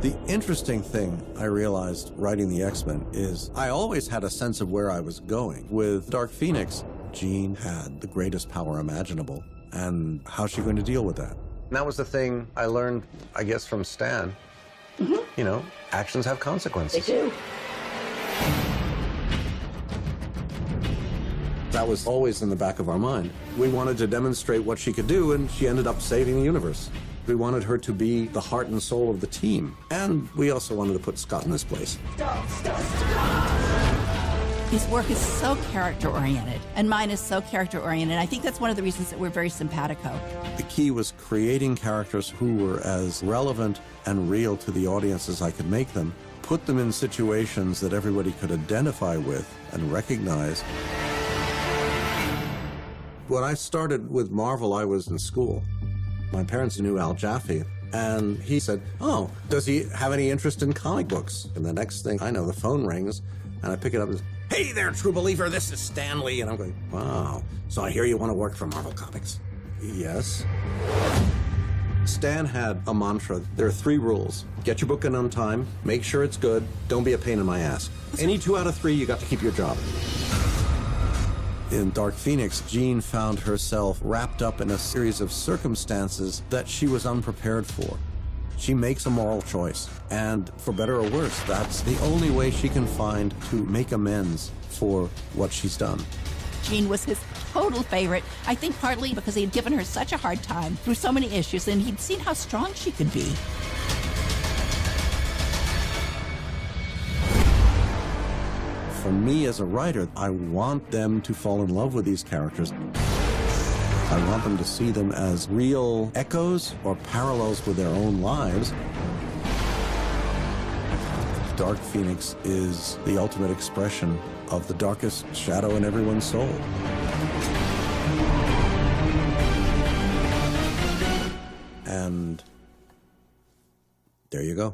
The interesting thing I realized writing the X-Men is I always had a sense of where I was going. With Dark Phoenix, Jean had the greatest power imaginable, and how's she going to deal with that? And that was the thing I learned, I guess, from Stan. You know, actions have consequences. They do. That was always in the back of our mind. We wanted to demonstrate what she could do, and she ended up saving the universe. We wanted her to be the heart and soul of the team. And we also wanted to put Scott in his place. His work is so character-oriented, and mine is so character-oriented. I think that's one of the reasons that we're very simpatico. The key was creating characters who were as relevant and real to the audience as I could make them, put them in situations that everybody could identify with and recognize. When I started with Marvel, I was in school. My parents knew Al Jaffe, and he said, "Oh, does he have any interest in comic books?" And the next thing I know, the phone rings, and I pick it up and, "Hey there, true believer, this is Stan Lee." And I'm going, "Wow, so I hear you want to work for Marvel Comics." Yes. Stan had a mantra. There are 3 rules. Get your book in on time, make sure it's good, don't be a pain in my ass. Any 2 out of 3, you got to keep your job. In Dark Phoenix, Jean found herself wrapped up in a series of circumstances that she was unprepared for. She makes a moral choice, and for better or worse, that's the only way she can find to make amends for what she's done. Jean was his total favorite, I think partly because he had given her such a hard time through so many issues, and he'd seen how strong she could be. For me as a writer, I want them to fall in love with these characters. I want them to see them as real echoes or parallels with their own lives. Dark Phoenix is the ultimate expression of the darkest shadow in everyone's soul. And there you go.